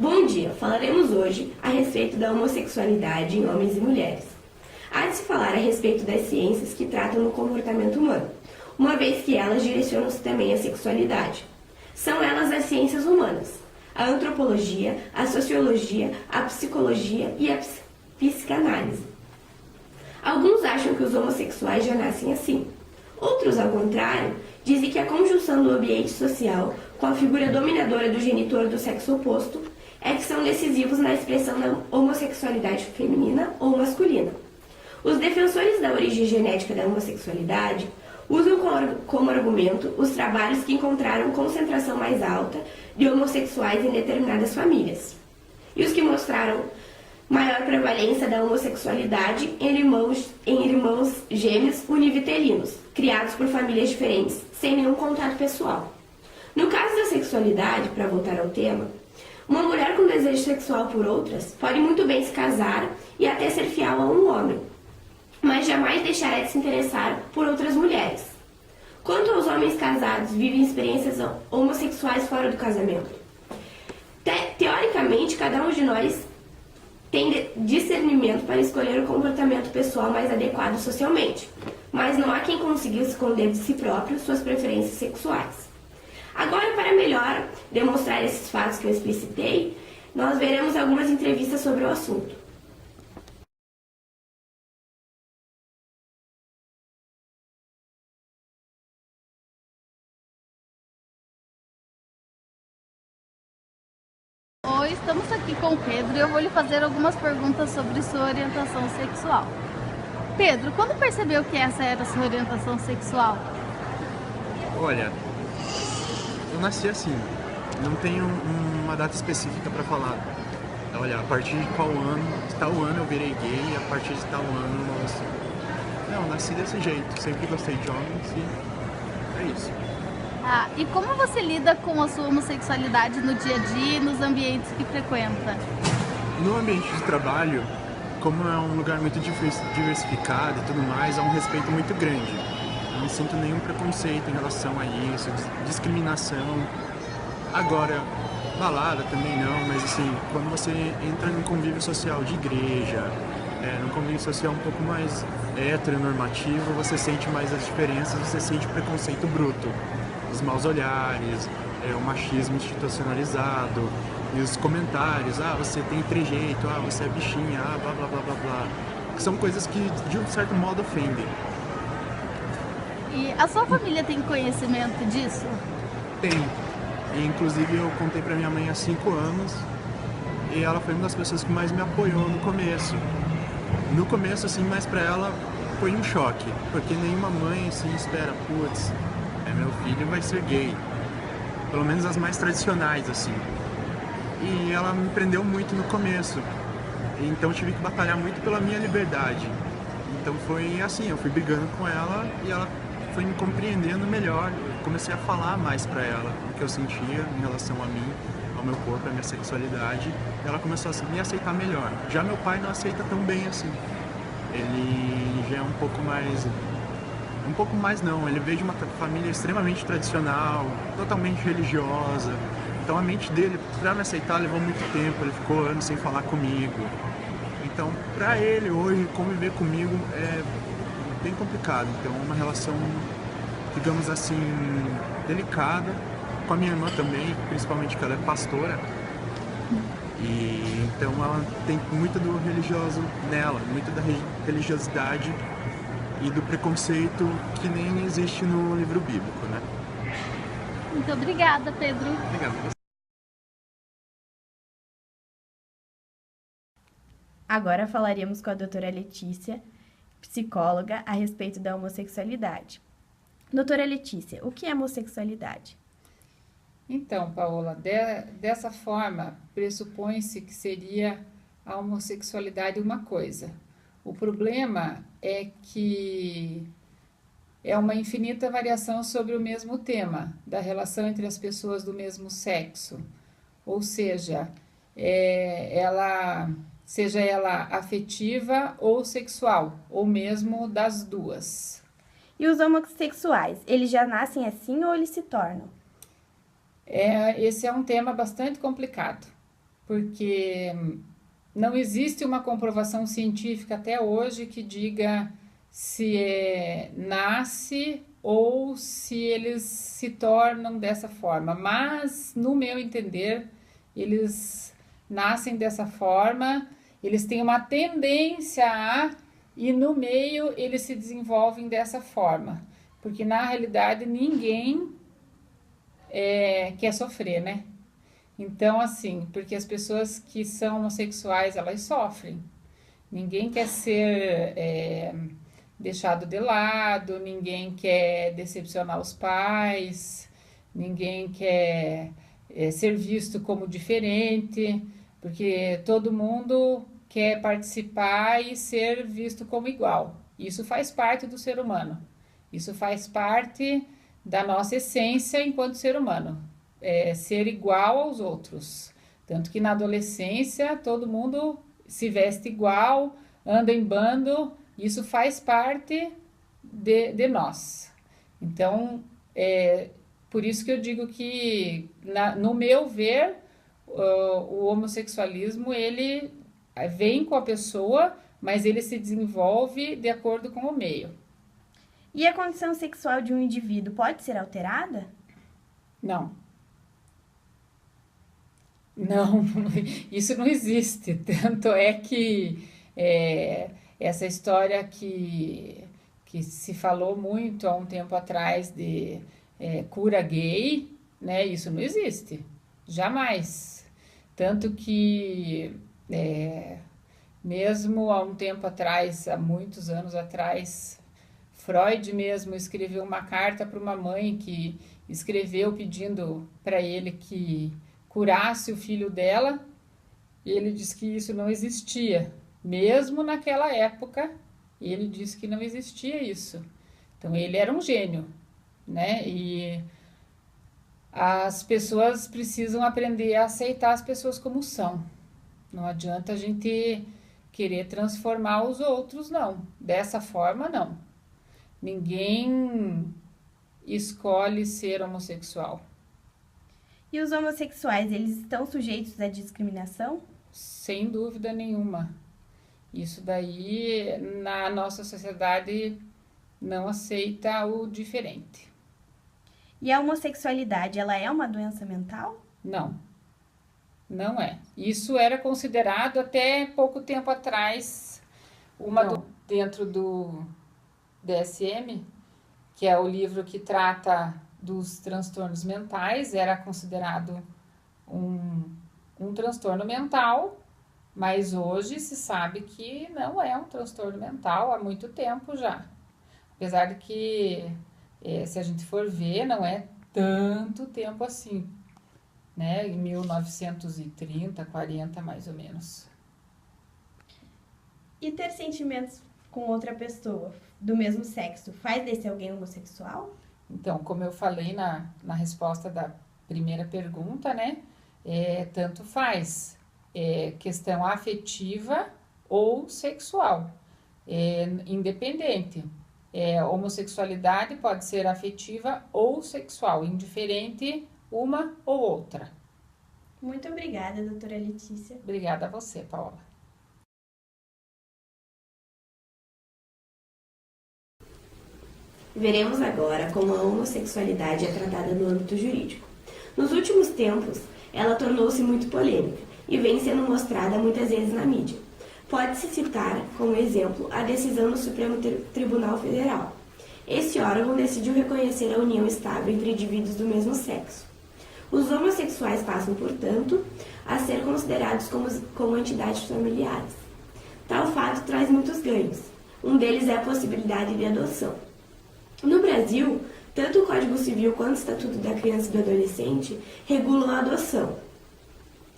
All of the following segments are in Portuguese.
Bom dia, falaremos hoje a respeito da homossexualidade em homens e mulheres. Há de se falar a respeito das ciências que tratam do comportamento humano, uma vez que elas direcionam-se também à sexualidade. São elas as ciências humanas, a antropologia, a sociologia, a psicologia e a psicanálise. Alguns acham que os homossexuais já nascem assim. Outros, ao contrário, dizem que a conjunção do ambiente social com a figura dominadora do genitor do sexo oposto é que são decisivos na expressão da homossexualidade feminina ou masculina. Os defensores da origem genética da homossexualidade usam como argumento os trabalhos que encontraram concentração mais alta de homossexuais em determinadas famílias, e os que mostraram maior prevalência da homossexualidade em irmãos gêmeos univitelinos, criados por famílias diferentes, sem nenhum contato pessoal. No caso da sexualidade, para voltar ao tema, uma mulher com desejo sexual por outras pode muito bem se casar e até ser fiel a um homem, mas jamais deixará de se interessar por outras mulheres. Quanto aos homens casados vivem experiências homossexuais fora do casamento, teoricamente, cada um de nós tem discernimento para escolher o comportamento pessoal mais adequado socialmente, mas não há quem consiga esconder de si próprio suas preferências sexuais. Agora, para melhor demonstrar esses fatos que eu explicitei, nós veremos algumas entrevistas sobre o assunto. Oi, estamos aqui com o Pedro e eu vou lhe fazer algumas perguntas sobre sua orientação sexual. Pedro, quando percebeu que essa era a sua orientação sexual? Olha, eu nasci assim, não tenho uma data específica para falar. Olha, a partir de qual ano, de tal ano eu virei gay, a partir de tal ano não, eu nasci desse jeito, sempre gostei de homens e é isso. E como você lida com a sua homossexualidade no dia a dia e nos ambientes que frequenta? No ambiente de trabalho, como é um lugar muito diversificado e tudo mais, há um respeito muito grande. Eu não sinto nenhum preconceito em relação a isso, discriminação. Agora, balada também não, mas assim, quando você entra num convívio social de igreja, num convívio social um pouco mais heteronormativo, você sente mais as diferenças, você sente o preconceito bruto. Os maus olhares, o machismo institucionalizado, e os comentários, você tem trejeito, você é bichinha, blá blá blá blá blá. Que são coisas que de um certo modo ofendem. E a sua família tem conhecimento disso? Tem. E, inclusive eu contei pra minha mãe há 5 anos e ela foi uma das pessoas que mais me apoiou no começo. No começo, assim, mas pra ela foi um choque, porque nenhuma mãe, assim, espera, putz, meu filho vai ser gay. Pelo menos as mais tradicionais, assim. E ela me prendeu muito no começo. Então eu tive que batalhar muito pela minha liberdade. Então foi assim, eu fui brigando com ela e ela foi me compreendendo melhor. Eu comecei a falar mais pra ela o que eu sentia em relação a mim, ao meu corpo, à minha sexualidade. E ela começou a me aceitar melhor. Já meu pai não aceita tão bem assim. Ele já é um pouco mais não, ele veio de uma família extremamente tradicional, totalmente religiosa. Então a mente dele, pra me aceitar, levou muito tempo, ele ficou anos sem falar comigo. Então, pra ele hoje, conviver comigo é bem complicado. Então é uma relação, digamos assim, delicada. Com a minha irmã também, principalmente que ela é pastora. E então ela tem muito do religioso nela, muito da religiosidade e do preconceito que nem existe no livro bíblico, né? Muito obrigada, Pedro. Obrigado. Agora falaremos com a doutora Letícia, psicóloga, a respeito da homossexualidade. Doutora Letícia, o que é homossexualidade? Então, Paola, dessa forma, pressupõe-se que seria a homossexualidade uma coisa. O problema é que é uma infinita variação sobre o mesmo tema, da relação entre as pessoas do mesmo sexo. Ou seja, seja ela afetiva ou sexual, ou mesmo das duas. E os homossexuais, eles já nascem assim ou eles se tornam? Esse é um tema bastante complicado, porque não existe uma comprovação científica até hoje que diga se nasce ou se eles se tornam dessa forma, mas no meu entender, eles nascem dessa forma, eles têm uma tendência e no meio eles se desenvolvem dessa forma, porque na realidade ninguém quer sofrer, né? Então, assim, porque as pessoas que são homossexuais, elas sofrem. Ninguém quer ser deixado de lado, ninguém quer decepcionar os pais, ninguém quer ser visto como diferente, porque todo mundo quer participar e ser visto como igual. Isso faz parte do ser humano. Isso faz parte da nossa essência enquanto ser humano. Ser igual aos outros. Tanto que na adolescência todo mundo se veste igual, anda em bando, isso faz parte de nós. Então, por isso que eu digo que, no meu ver, o homossexualismo, ele vem com a pessoa, mas ele se desenvolve de acordo com o meio. E a condição sexual de um indivíduo pode ser alterada? Não. Não, isso não existe. Tanto é que essa história que se falou muito há um tempo atrás de cura gay, né? Isso não existe. Jamais. Tanto que mesmo há um tempo atrás, há muitos anos atrás, Freud mesmo escreveu uma carta para uma mãe que escreveu pedindo para ele que curasse o filho dela, e ele disse que isso não existia. Mesmo naquela época, ele disse que não existia isso. Então, ele era um gênio, né? E as pessoas precisam aprender a aceitar as pessoas como são. Não adianta a gente querer transformar os outros, não. Dessa forma, não. Ninguém escolhe ser homossexual. E os homossexuais, eles estão sujeitos à discriminação? Sem dúvida nenhuma. Isso daí, na nossa sociedade, não aceita o diferente. E a homossexualidade, ela é uma doença mental? Não, não é. Isso era considerado até pouco tempo atrás, dentro do DSM, que é o livro que trata dos transtornos mentais, era considerado um transtorno mental, mas hoje se sabe que não é um transtorno mental há muito tempo já. Apesar de que, se a gente for ver, não é tanto tempo assim, né? Em 1930, 40 mais ou menos. E ter sentimentos com outra pessoa do mesmo sexo faz desse alguém homossexual? Então, como eu falei na resposta da primeira pergunta, né? Tanto faz questão afetiva ou sexual, independente. Homossexualidade pode ser afetiva ou sexual, indiferente uma ou outra. Muito obrigada, doutora Letícia. Obrigada a você, Paola. Veremos agora como a homossexualidade é tratada no âmbito jurídico. Nos últimos tempos, ela tornou-se muito polêmica e vem sendo mostrada muitas vezes na mídia. Pode-se citar, como exemplo, a decisão do Supremo Tribunal Federal. Esse órgão decidiu reconhecer a união estável entre indivíduos do mesmo sexo. Os homossexuais passam, portanto, a ser considerados como entidades familiares. Tal fato traz muitos ganhos. Um deles é a possibilidade de adoção. No Brasil, tanto o Código Civil quanto o Estatuto da Criança e do Adolescente regulam a adoção.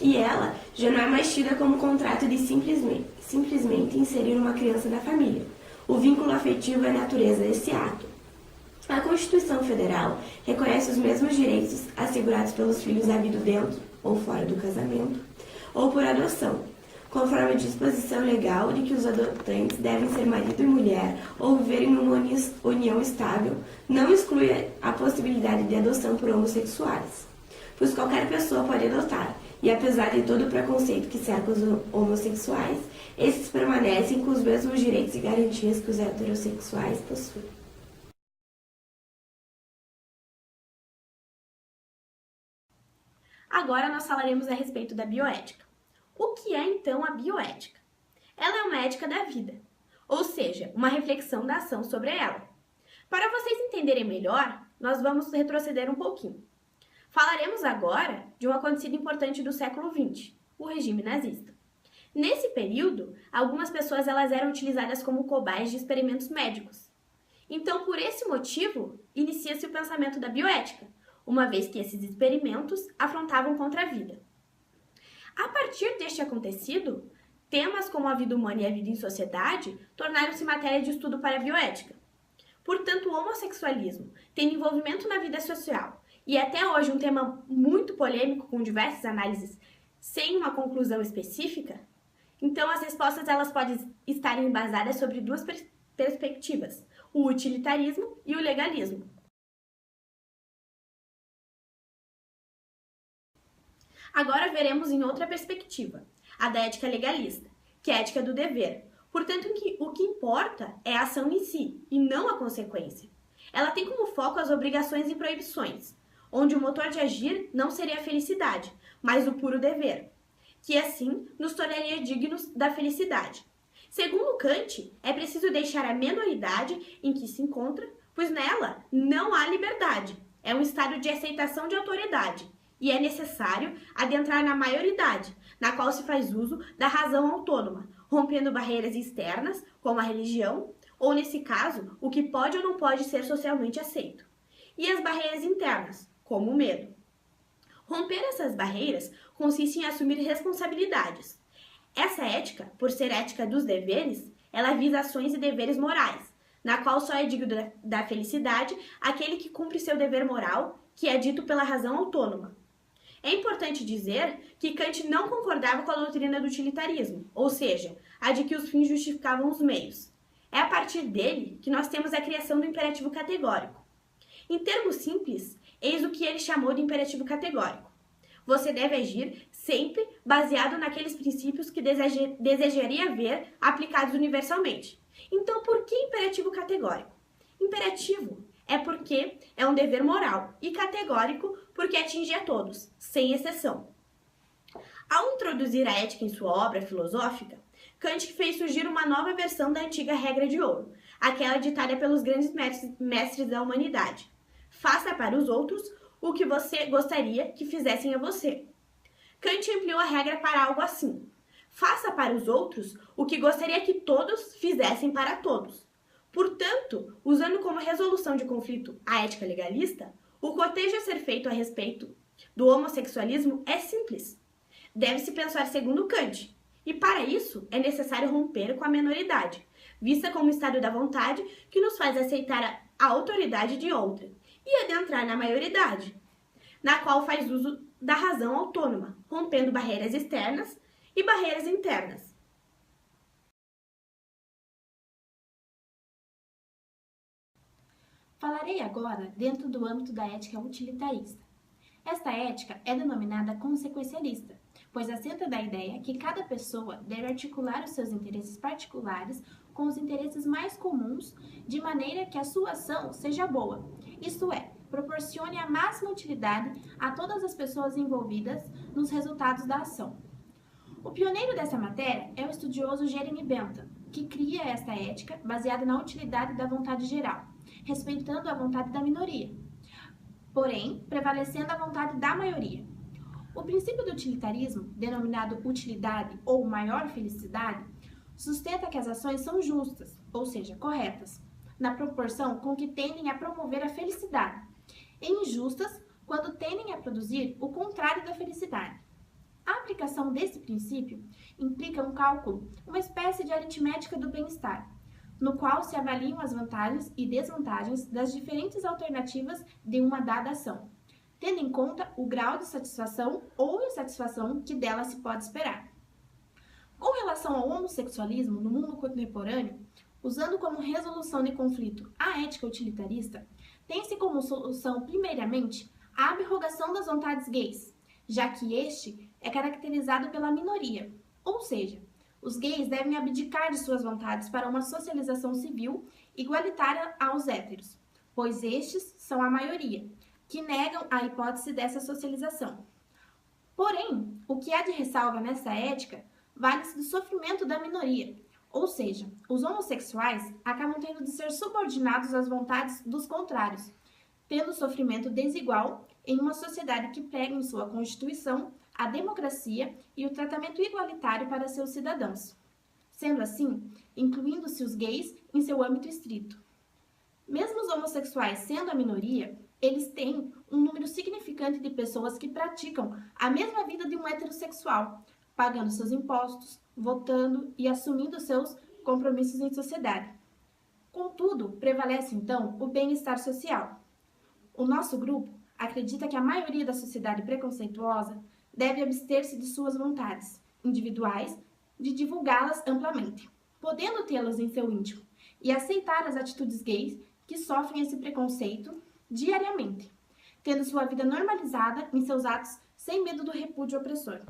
E ela já não é mais tida como contrato de simplesmente inserir uma criança na família. O vínculo afetivo é a natureza desse ato. A Constituição Federal reconhece os mesmos direitos assegurados pelos filhos havidos dentro ou fora do casamento, ou por adoção, conforme a disposição legal de que os adotantes devem ser marido e mulher ou viverem numa união estável, não exclui a possibilidade de adoção por homossexuais, pois qualquer pessoa pode adotar, E apesar de todo o preconceito que cerca os homossexuais, esses permanecem com os mesmos direitos e garantias que os heterossexuais possuem. Agora nós falaremos a respeito da bioética. O que é então a bioética? Ela é uma ética da vida, ou seja, uma reflexão da ação sobre ela. Para vocês entenderem melhor, nós vamos retroceder um pouquinho. Falaremos agora de um acontecido importante do século XX, o regime nazista. Nesse período, algumas pessoas elas eram utilizadas como cobaias de experimentos médicos. Então, por esse motivo, inicia-se o pensamento da bioética, uma vez que esses experimentos afrontavam contra a vida. A partir deste acontecido, temas como a vida humana e a vida em sociedade tornaram-se matéria de estudo para a bioética. Portanto, o homossexualismo, tendo envolvimento na vida social e até hoje um tema muito polêmico com diversas análises sem uma conclusão específica, então as respostas elas podem estar embasadas sobre duas perspectivas, o utilitarismo e o legalismo. Agora veremos em outra perspectiva, a da ética legalista, que é a ética do dever. Portanto, o que importa é a ação em si, e não a consequência. Ela tem como foco as obrigações e proibições, onde o motor de agir não seria a felicidade, mas o puro dever, que assim nos tornaria dignos da felicidade. Segundo Kant, é preciso deixar a minoridade em que se encontra, pois nela não há liberdade. É um estado de aceitação de autoridade. E é necessário adentrar na maioridade, na qual se faz uso da razão autônoma, rompendo barreiras externas, como a religião, ou nesse caso, o que pode ou não pode ser socialmente aceito, e as barreiras internas, como o medo. Romper essas barreiras consiste em assumir responsabilidades. Essa ética, por ser ética dos deveres, ela visa ações e deveres morais, na qual só é digno da felicidade aquele que cumpre seu dever moral, que é dito pela razão autônoma. É importante dizer que Kant não concordava com a doutrina do utilitarismo, ou seja, a de que os fins justificavam os meios. É a partir dele que nós temos a criação do imperativo categórico. Em termos simples, eis o que ele chamou de imperativo categórico. Você deve agir sempre baseado naqueles princípios que desejaria ver aplicados universalmente. Então, por que imperativo categórico? Imperativo é porque é um dever moral e categórico porque atinge a todos, sem exceção. Ao introduzir a ética em sua obra filosófica, Kant fez surgir uma nova versão da antiga regra de ouro, aquela ditada pelos grandes mestres da humanidade. Faça para os outros o que você gostaria que fizessem a você. Kant ampliou a regra para algo assim: faça para os outros o que gostaria que todos fizessem para todos. Portanto, usando como resolução de conflito a ética legalista, o cotejo a ser feito a respeito do homossexualismo é simples. Deve-se pensar segundo Kant, e para isso é necessário romper com a minoridade, vista como estado da vontade que nos faz aceitar a autoridade de outra, e adentrar na maioridade, na qual faz uso da razão autônoma, rompendo barreiras externas e barreiras internas. Falarei agora dentro do âmbito da ética utilitarista. Esta ética é denominada consequencialista, pois assenta da ideia que cada pessoa deve articular os seus interesses particulares com os interesses mais comuns, de maneira que a sua ação seja boa, isto é, proporcione a máxima utilidade a todas as pessoas envolvidas nos resultados da ação. O pioneiro dessa matéria é o estudioso Jeremy Bentham, que cria esta ética baseada na utilidade da vontade geral, respeitando a vontade da minoria, porém prevalecendo a vontade da maioria. O princípio do utilitarismo, denominado utilidade ou maior felicidade, sustenta que as ações são justas, ou seja, corretas, na proporção com que tendem a promover a felicidade, e injustas quando tendem a produzir o contrário da felicidade. A aplicação desse princípio implica um cálculo, uma espécie de aritmética do bem-estar, no qual se avaliam as vantagens e desvantagens das diferentes alternativas de uma dada ação, tendo em conta o grau de satisfação ou insatisfação que dela se pode esperar. Com relação ao homossexualismo no mundo contemporâneo, usando como resolução de conflito a ética utilitarista, tem-se como solução, primeiramente, a abrogação das vontades gays, já que este é caracterizado pela minoria, ou seja, os gays devem abdicar de suas vontades para uma socialização civil igualitária aos héteros, pois estes são a maioria, que negam a hipótese dessa socialização. Porém, o que há de ressalva nessa ética vale-se do sofrimento da minoria, ou seja, os homossexuais acabam tendo de ser subordinados às vontades dos contrários, tendo sofrimento desigual em uma sociedade que prega em sua Constituição a democracia e o tratamento igualitário para seus cidadãos, sendo assim, incluindo-se os gays em seu âmbito estrito. Mesmo os homossexuais sendo a minoria, eles têm um número significante de pessoas que praticam a mesma vida de um heterossexual, pagando seus impostos, votando e assumindo seus compromissos em sociedade. Contudo, prevalece então o bem-estar social. O nosso grupo acredita que a maioria da sociedade preconceituosa deve abster-se de suas vontades individuais de divulgá-las amplamente, podendo tê-las em seu íntimo, e aceitar as atitudes gays que sofrem esse preconceito diariamente, tendo sua vida normalizada em seus atos sem medo do repúdio opressor.